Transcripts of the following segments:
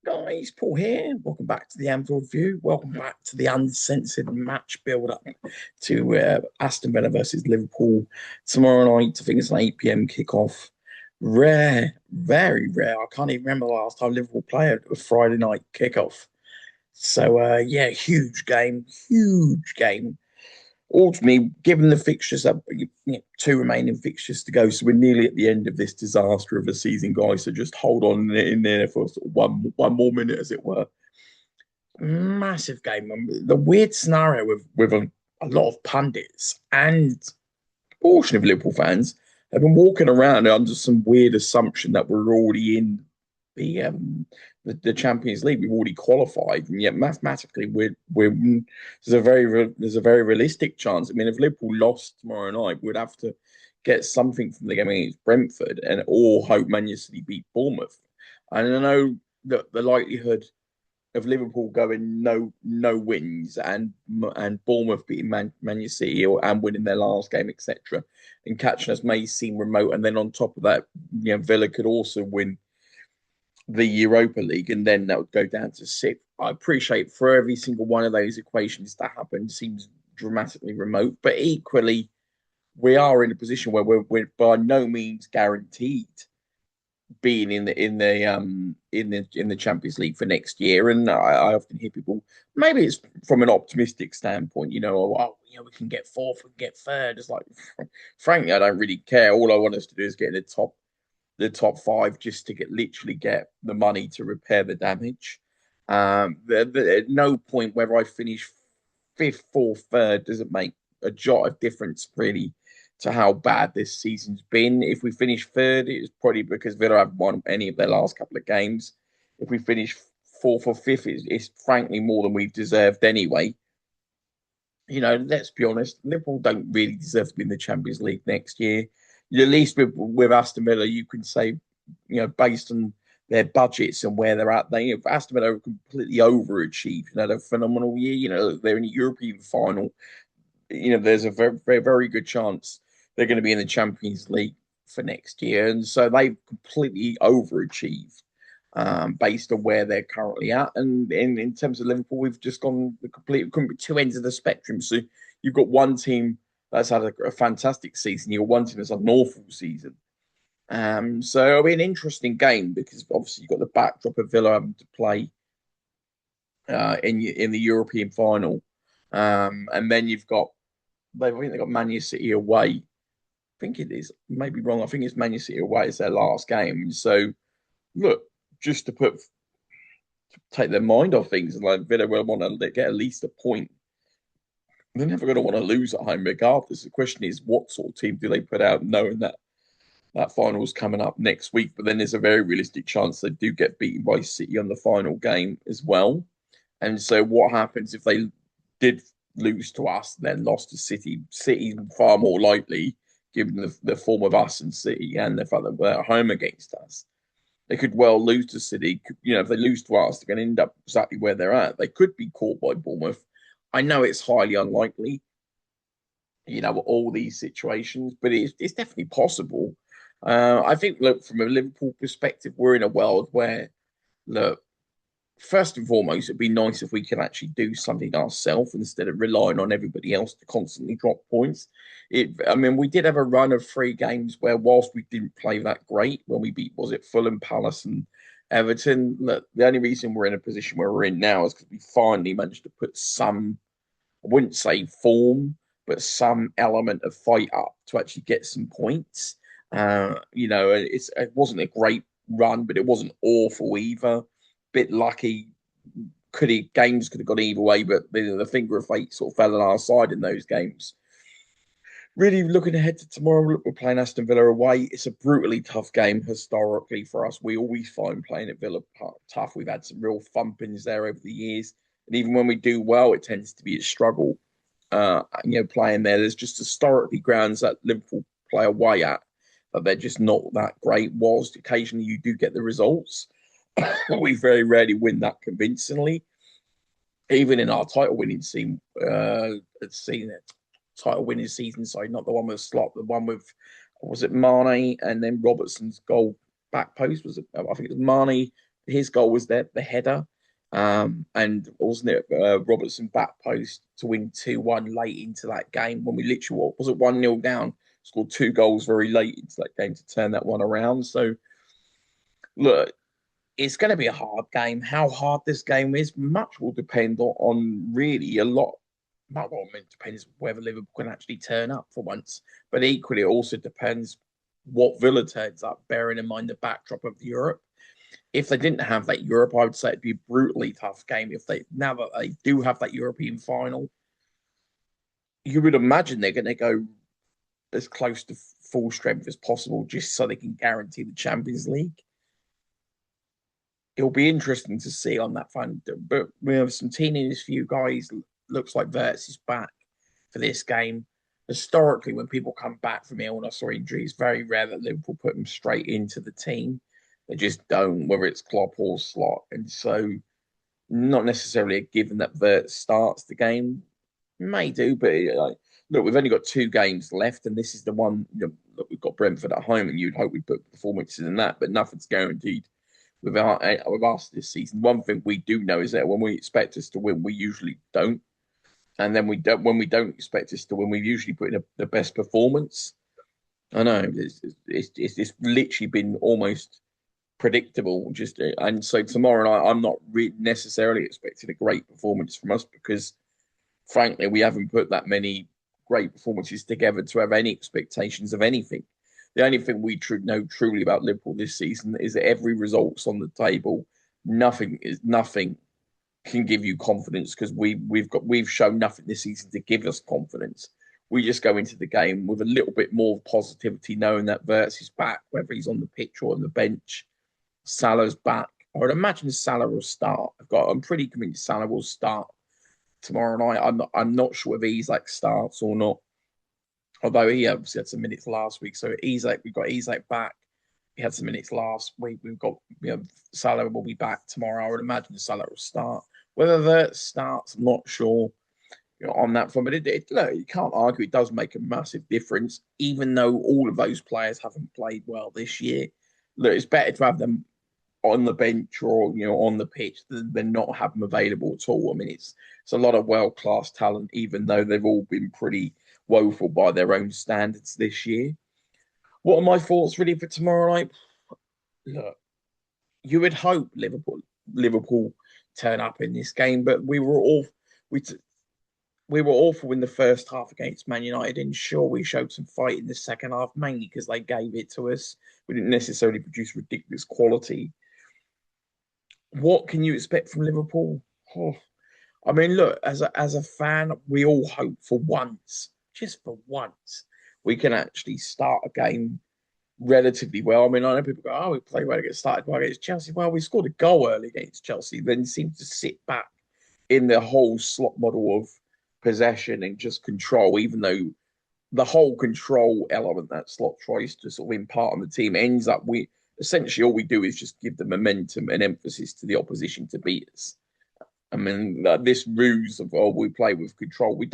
Guys, Paul here. Welcome back to the Anfield View. Welcome back to the uncensored match build-up to Aston Villa versus Liverpool tomorrow night. I think it's an 8 p.m. kickoff. Rare, very rare. I can't even remember the last time Liverpool played a Friday night kickoff. So, yeah, huge game, huge game. Ultimately, given the fixtures, two remaining fixtures to go, so we're nearly at the end of this disaster of a season, guys. So just hold on in there for sort of one more minute, as it were. Massive game. The weird scenario with a lot of pundits and a portion of Liverpool fans have been walking around under some weird assumption that we're already in the the Champions League. We've already qualified, and yet mathematically we're there's a very realistic chance. I mean, if Liverpool lost tomorrow night, we'd have to get something from the game against Brentford, and all hope Man City beat Bournemouth. And I know that the likelihood of Liverpool going no wins and Bournemouth beating Man City and winning their last game, etc., and catching us may seem remote. And then on top of that, Villa could also win the Europa League, and then that would go down to sixth. I appreciate for every single one of those equations that happen seems dramatically remote, but equally, we are in a position where we're by no means guaranteed being in the Champions League for next year. And I often hear people, maybe it's from an optimistic standpoint, we can get fourth, we can get third. It's like, frankly, I don't really care. All I want us to do is get in the top five just to literally get the money to repair the damage. At no point whether I finish fifth, fourth, third doesn't make a jot of difference really to how bad this season's been. If we finish third, it's probably because Villa haven't won any of their last couple of games. If we finish fourth or fifth, it's frankly more than we've deserved anyway. Let's be honest, Liverpool don't really deserve to be in the Champions League next year. At least with Aston Villa, you can say, based on their budgets and where they're at, Aston Villa have completely overachieved. They're a phenomenal year. They're in the European final. There's a very, very, very good chance they're going to be in the Champions League for next year, and so they've completely overachieved based on where they're currently at. And in terms of Liverpool, we've just gone the complete two ends of the spectrum. So you've got one team that's had a fantastic season. You've got one team that's had an awful season. So it'll be an interesting game because obviously you've got the backdrop of Villa having to play in the European final, and then I think they've got Man City away. I think it is, maybe wrong. I think it's Man City away. It's their last game. So look, just to take their mind off things, and like Villa will want to get at least a point. They're never going to want to lose at home regardless. The question is, what sort of team do they put out knowing that final's coming up next week? But then there's a very realistic chance they do get beaten by City on the final game as well. And so what happens if they did lose to us, then lost to City? City's far more likely, given the form of us and City and the fact that we're at home against us. They could well lose to City. If they lose to us, they're going to end up exactly where they're at. They could be caught by Bournemouth. I know it's highly unlikely, all these situations, but it's definitely possible. I think, look, from a Liverpool perspective, we're in a world where, look, first and foremost, it'd be nice if we can actually do something ourselves instead of relying on everybody else to constantly drop points. We did have a run of 3 games where, whilst we didn't play that great, when we beat, was it Fulham, Palace, and Everton? Look, the only reason we're in a position where we're in now is because we finally managed to put some, I wouldn't say form, but some element of fight up to actually get some points. It wasn't a great run, but it wasn't awful either. Bit lucky. Games could have gone either way, but the finger of fate sort of fell on our side in those games. Really looking ahead to tomorrow, we're playing Aston Villa away. It's a brutally tough game historically for us. We always find playing at Villa Park tough. We've had some real thumpings there over the years. And even when we do well, it tends to be a struggle, playing there. There's just historically grounds that Liverpool play away at, but they're just not that great. Whilst occasionally you do get the results, we very rarely win that convincingly. Even in our title winning season, sorry, not the one with Slot, the one with, was it Mane and then Robertson's goal back post? Was it? I think it was Mane his goal was the header. And wasn't it Robertson back post to win 2-1 late into that game when we literally, what was it, 1-0 down, scored two goals very late into that game to turn that one around. So, look, it's going to be a hard game. How hard this game is, much will depend on really a lot. Well, it depends whether Liverpool can actually turn up for once. But equally, it also depends what Villa turns up, bearing in mind the backdrop of Europe. If they didn't have that Europe, I would say it'd be a brutally tough game. If they now that they do have that European final, you would imagine they're going to go as close to full strength as possible, just so they can guarantee the Champions League. It'll be interesting to see on that front. But we have some teenagers for you guys. Looks like Wirtz is back for this game. Historically, when people come back from illness or injury, it's very rare that Liverpool put them straight into the team. They just don't, whether it's Klopp or Slot. And so, not necessarily a given that Wirtz starts the game. May do, but look, we've only got two games left, and this is the one. Look, we've got Brentford at home, and you'd hope we put performances in that, but nothing's guaranteed with us this season. One thing we do know is that when we expect us to win, we usually don't, and then we don't. When we don't expect us to win, we usually put in the best performance. I know it's literally been almost predictable. And so tomorrow night, I'm not necessarily expecting a great performance from us because, frankly, we haven't put that many great performances together to have any expectations of anything. The only thing we know truly about Liverpool this season is that every result's on the table. Nothing can give you confidence because we've shown nothing this season to give us confidence. We just go into the game with a little bit more positivity, knowing that Wirtz is back, whether he's on the pitch or on the bench. Salah's back. I would imagine Salah will start. I'm pretty convinced Salah will start tomorrow night. I'm not sure if Isak starts or not. Although he obviously had some minutes last week. So we've got Isak back. He had some minutes last week. We've got Salah will be back tomorrow. I would imagine Salah will start. Whether that starts, I'm not sure on that front. But look, you can't argue it does make a massive difference, even though all of those players haven't played well this year. Look, it's better to have them on the bench or on the pitch than not have them available at all. I mean, it's a lot of world class talent, even though they've all been pretty woeful by their own standards this year. What are my thoughts really for tomorrow night? Look, you would hope Liverpool turn up in this game, but we were awful in the first half against Man United, and sure, we showed some fight in the second half, mainly because they gave it to us. We didn't necessarily produce ridiculous quality. What can you expect from Liverpool? Oh, I mean, look, as a fan, we all hope for once, just for once, we can actually start a game relatively well. I mean, I know people go, "Oh, we play well started well against Chelsea." Well, we scored a goal early against Chelsea, then seemed to sit back in the whole slot model of possession and just control, even though the whole control element that Slot tries to sort of impart on the team ends up we essentially all we do is just give the momentum and emphasis to the opposition to beat us. I mean, this ruse of we play with control. We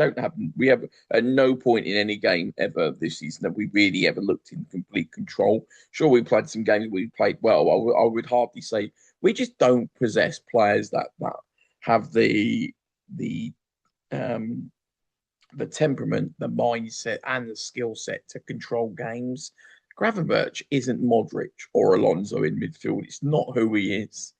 have at no point in any game ever this season that we really ever looked in complete control. Sure, we played some games we played well. I would hardly say we just don't possess players that have um, the temperament, the mindset, and the skill set to control games. Gravenberch isn't Modric or Alonso in midfield. It's not who he is.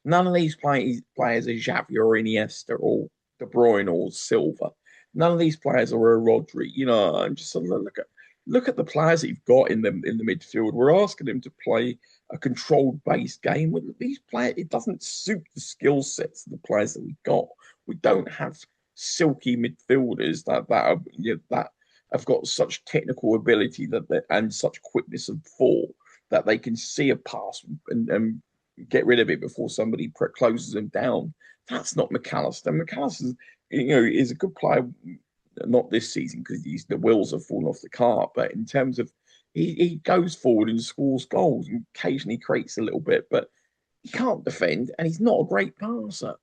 None of these players are Xavi or Iniesta or De Bruyne or Silva. None of these players are a Rodri. I'm just look at the players that you've got in the midfield. We're asking them to play a controlled based game. With these players, it doesn't suit the skill sets of the players that we've got. We don't have silky midfielders that have got such technical ability and such quickness of thought that they can see a pass and get rid of it before somebody closes them down. That's not McAllister. McAllister, is a good player, not this season because the wheels have fallen off the car, but in terms of he goes forward and scores goals and occasionally creates a little bit, but he can't defend and he's not a great passer.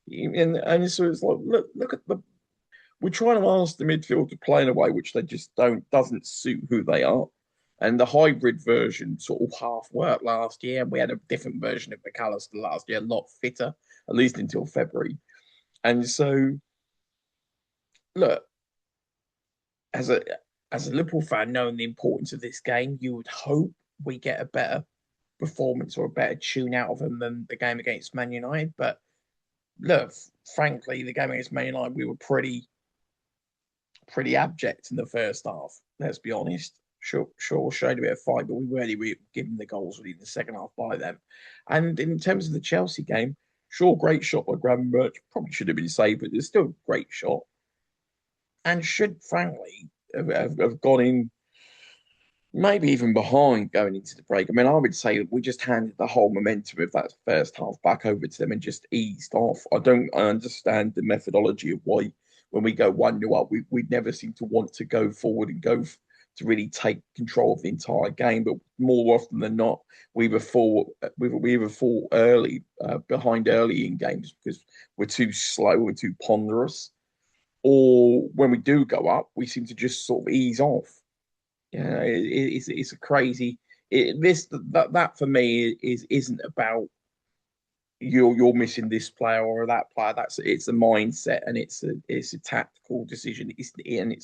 And so it's like, look at we're trying to ask the midfield to play in a way which they just doesn't suit who they are. And the hybrid version sort of half worked last year. We had a different version of McAllister last year, a lot fitter, at least until February. And so, look, as a as a Liverpool fan, knowing the importance of this game, you would hope we get a better performance or a better tune out of them than the game against Man United. But look, frankly, the game against Man United, we were pretty abject in the first half. Let's be honest. Sure, showed a bit of fight, but we really were given the goals really in the second half by them. And in terms of the Chelsea game, sure, great shot by Gravenberch. Probably should have been saved, but it's still a great shot. And should, frankly, have gone in maybe even behind going into the break. I mean, I would say that we just handed the whole momentum of that first half back over to them and just eased off. I understand the methodology of why when we go 1-0 up, we never seem to want to go forward and to really take control of the entire game. But more often than not, we either fall early, behind early in games because we're too slow, we're too ponderous. Or when we do go up, we seem to just sort of ease off. Yeah, it's a crazy. That for me isn't about you're missing this player or that player. It's a mindset and it's a tactical decision. It's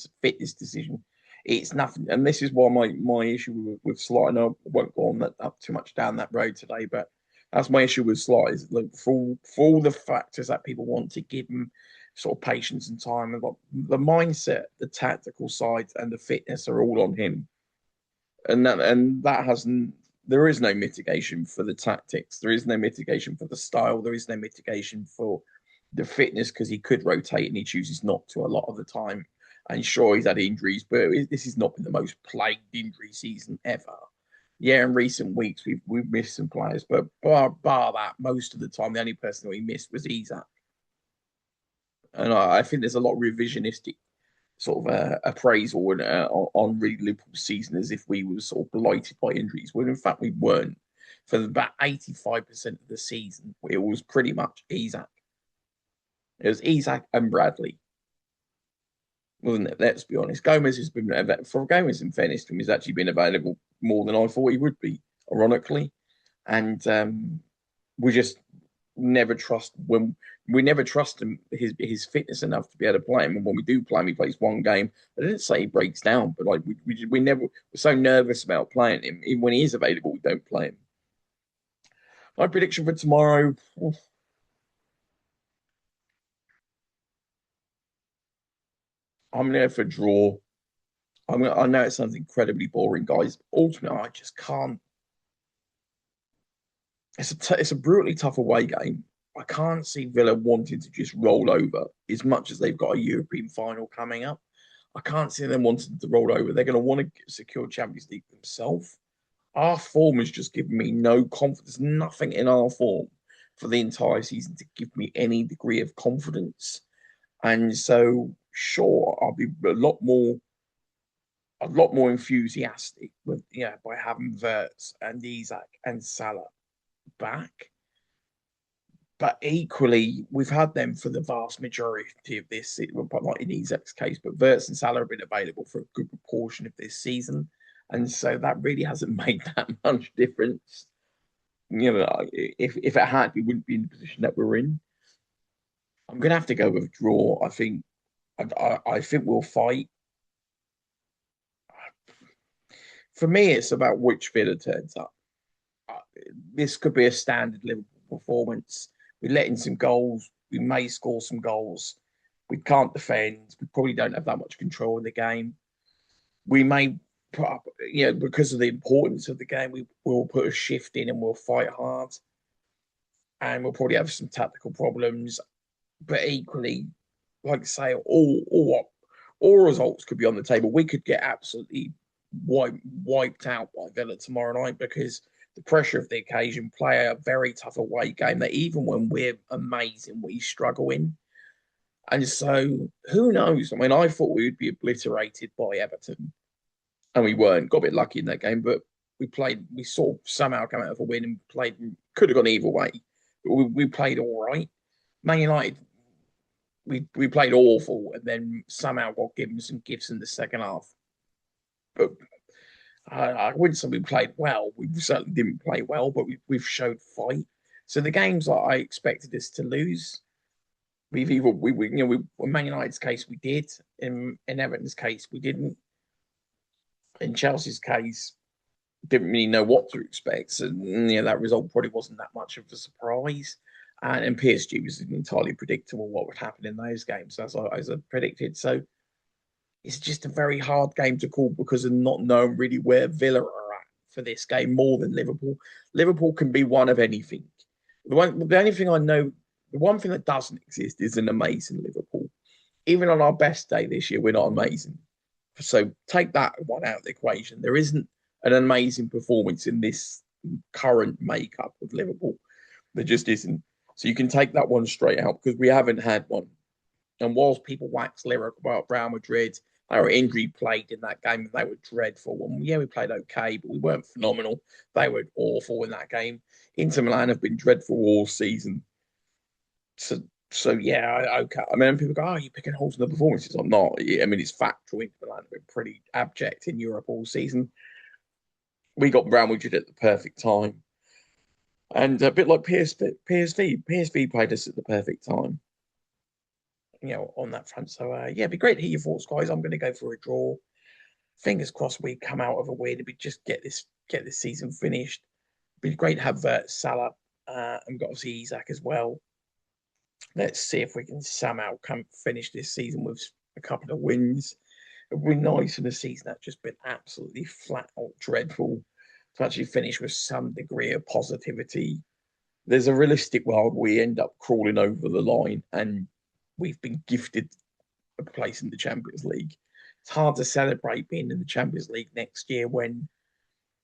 a fitness decision. It's nothing. And this is why my issue with Sly. And I won't go on that up too much down that road today, but that's my issue with Sly. Is like for all the factors that people want to give him sort of patience and time, and the mindset, the tactical side, and the fitness are all on him. And that hasn't. There is no mitigation for the tactics. There is no mitigation for the style. There is no mitigation for the fitness because he could rotate and he chooses not to a lot of the time. And sure, he's had injuries, but this has not been the most plagued injury season ever. Yeah, in recent weeks we've missed some players, but bar that, most of the time the only person that we missed was Isak. And I think there's a lot of revisionistic sort of appraisal on really Liverpool's season as if we were sort of blighted by injuries, when in fact we weren't. For about 85% of the season, it was pretty much Isak. It was Isak and Bradley, wasn't it? Let's be honest. Gomez has been, for Gomez in fairness to him, he's actually been available more than I thought he would be, ironically. And we just never trust him his fitness enough to be able to play him. And when we do play him, he plays one game. I didn't say he breaks down, but like we never we're so nervous about playing him. Even when he is available, we don't play him. My prediction for tomorrow. I'm there for a draw. I know it sounds incredibly boring, guys. Ultimately, I just can't. It's a brutally tough away game. I can't see Villa wanting to just roll over as much as they've got a European final coming up. I can't see them wanting to roll over. They're going to want to secure Champions League themselves. Our form has just given me no confidence, nothing in our form for the entire season to give me any degree of confidence. And so, sure, I'll be a lot more enthusiastic with by having Wirtz and Isak and Salah back. But equally, we've had them for the vast majority of this, but not in Isak's case. But Wirtz and Salah have been available for a good proportion of this season, and so that really hasn't made that much difference. If it had, we wouldn't be in the position that we're in. I'm going to have to go with a draw. I think we'll fight. For me, it's about which Villa turns up. Uh, this could be a standard Liverpool performance. We let in some goals. We may score some goals. We can't defend. We probably don't have that much control in the game. We may put up, because of the importance of the game, will put a shift in and we'll fight hard. And we'll probably have some tactical problems. But equally, like I say, all results could be on the table. We could get absolutely wiped out by Villa tomorrow night because the pressure of the occasion, play a very tough away game that even when we're amazing, we struggle in. And so who knows? I mean, I thought we would be obliterated by Everton, and we weren't. Got a bit lucky in that game, but we sort of somehow come out of a win and played, could have gone either way. But we played all right. Man United, we played awful and then somehow got given some gifts in the second half. But I wouldn't say we played well. We certainly didn't play well, but we've showed fight. So the games that I expected us to lose, we've either in Man United's case we did, in Everton's case we didn't, in Chelsea's case didn't really know what to expect. So that result probably wasn't that much of a surprise. And in PSG was entirely predictable what would happen in those games, as I predicted. So it's just a very hard game to call because of not knowing really where Villa are at for this game more than Liverpool. Liverpool can be one of anything. The only thing I know, the one thing that doesn't exist is an amazing Liverpool. Even on our best day this year, we're not amazing. So take that one out of the equation. There isn't an amazing performance in this current makeup of Liverpool. There just isn't. So you can take that one straight out because we haven't had one. And whilst people wax lyric about Real Madrid, they were injury plagued in that game and they were dreadful. And yeah, we played okay, but we weren't phenomenal. They were awful in that game. Inter Milan have been dreadful all season. So yeah, okay. I mean, people go, "Oh, you're picking holes in the performances." I'm not. I mean, it's factual. Inter Milan have been pretty abject in Europe all season. We got Real Madrid at the perfect time, and a bit like PSV played us at the perfect time. On that front. So yeah, it'd be great to hear your thoughts, guys. I'm going to go for a draw. Fingers crossed we come out of a win. It'd be just get this season finished. It'd be great to have Salah and got obviously Isak as well. Let's see if we can somehow come finish this season with a couple of wins. It would be nice in a season that's just been absolutely flat out dreadful to actually finish with some degree of positivity. There's a realistic world we end up crawling over the line and we've been gifted a place in the Champions League. It's hard to celebrate being in the Champions League next year when,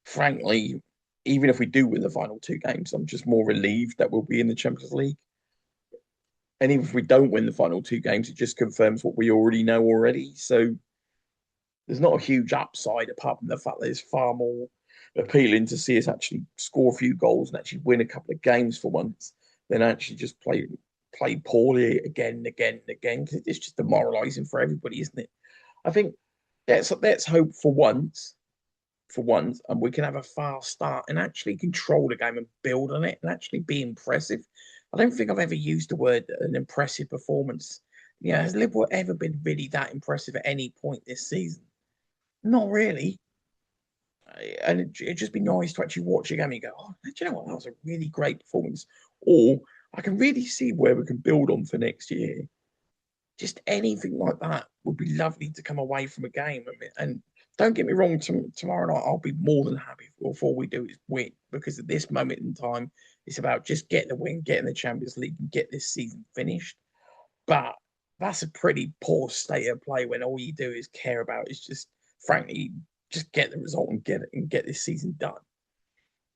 frankly, even if we do win the final two games, I'm just more relieved that we'll be in the Champions League. And even if we don't win the final two games, it just confirms what we already know already. So there's not a huge upside apart from the fact that it's far more appealing to see us actually score a few goals and actually win a couple of games for once than actually just play poorly again and again and again because it's just demoralising for everybody, isn't it? I think let's hope for once, and we can have a fast start and actually control the game and build on it and actually be impressive. I don't think I've ever used the word an impressive performance. Has Liverpool ever been really that impressive at any point this season? Not really. And it'd just be nice to actually watch a game and go, oh, do you know what? That was a really great performance. Or I can really see where we can build on for next year. Just anything like that would be lovely to come away from a game. And don't get me wrong, tomorrow night I'll be more than happy if all we do is win because at this moment in time, it's about just getting the win, getting the Champions League, and get this season finished. But that's a pretty poor state of play when all you do is care about is just, frankly, just get the result and get this season done.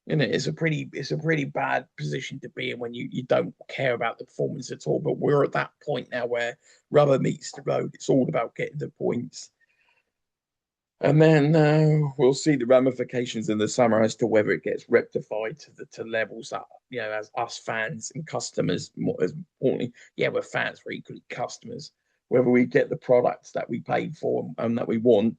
It's a pretty bad position to be in when you don't care about the performance at all. But we're at that point now where rubber meets the road. It's all about getting the points. And then we'll see the ramifications in the summer as to whether it gets rectified to levels that as us fans and customers, more as importantly, yeah, we're fans, we're equally customers. Whether we get the products that we paid for and that we want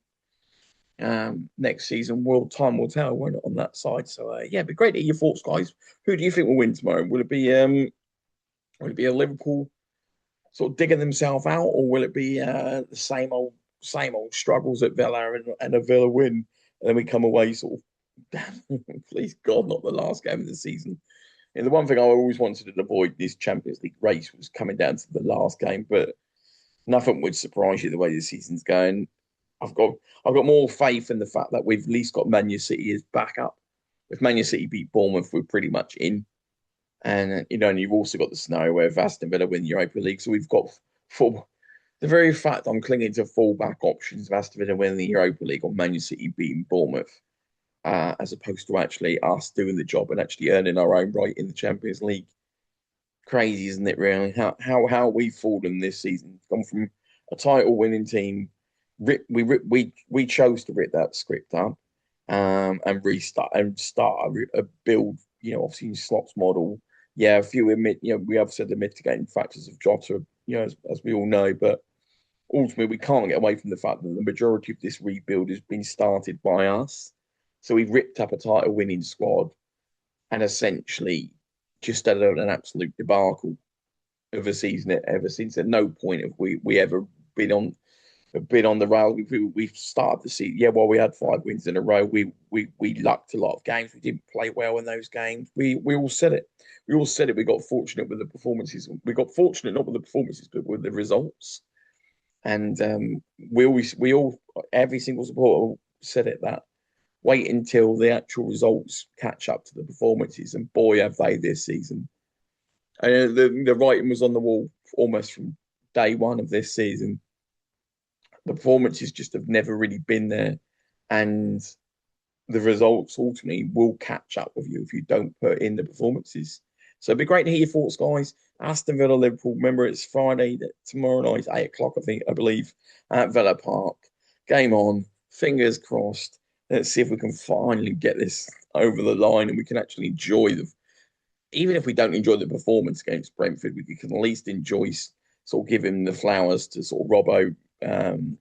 next season, time will tell, won't it, on that side? So yeah, it'd be great to hear your thoughts, guys. Who do you think will win tomorrow? Will it be a Liverpool sort of digging themselves out, or will it be the same old struggles at Villa and a Villa win, and then we come away sort of, please God, not the last game of the season. And the one thing I always wanted to avoid this Champions League race was coming down to the last game, but nothing would surprise you the way the season's going. I've got more faith in the fact that we've at least got Man City as backup. If Man City beat Bournemouth, we're pretty much in. And and you've also got the scenario where if Aston Villa win the Europa League, so we've got full. The very fact I'm clinging to fallback options of Aston Villa winning the Europa League or Man City beating Bournemouth, as opposed to actually us doing the job and actually earning our own right in the Champions League. Crazy, isn't it? Really, how we've fallen this season, gone from a title winning team. We chose to rip that script up and restart and start a build. Obviously in Slott's model. Yeah, a few we have said the mitigating factors of Jota. As we all know, but ultimately we can't get away from the fact that the majority of this rebuild has been started by us. So we ripped up a title-winning squad and essentially just had an absolute debacle of a season ever since. At no point have we ever been on the rail. We started the season. Yeah, well, we had 5 wins in a row. We lucked a lot of games. We didn't play well in those games. We all said it. We all said it. We got fortunate with the performances. We got fortunate not with the performances, but with the results. And we all every single supporter said it, that wait until the actual results catch up to the performances, and boy have they this season. And the writing was on the wall almost from day one of this season. The performances just have never really been there, and the results ultimately will catch up with you if you don't put in the performances. So it'd be great to hear your thoughts, guys. Aston Villa, Liverpool. Remember, it's Friday, tomorrow night, 8 o'clock, I believe, at Villa Park. Game on. Fingers crossed. Let's see if we can finally get this over the line and we can actually enjoy the. Even if we don't enjoy the performance against Brentford, we can at least enjoy, sort of give him the flowers to sort of Robbo, and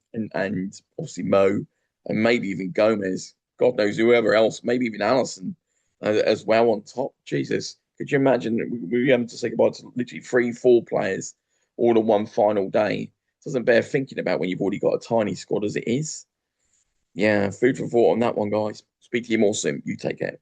obviously Mo, and maybe even Gomez. God knows whoever else, maybe even Alisson as well on top. Jesus, could you imagine we having to say goodbye to literally 3, 4 players all in one final day? Doesn't bear thinking about when you've already got a tiny squad as it is. Yeah, food for thought on that one, guys. Speak to you more soon. You take care.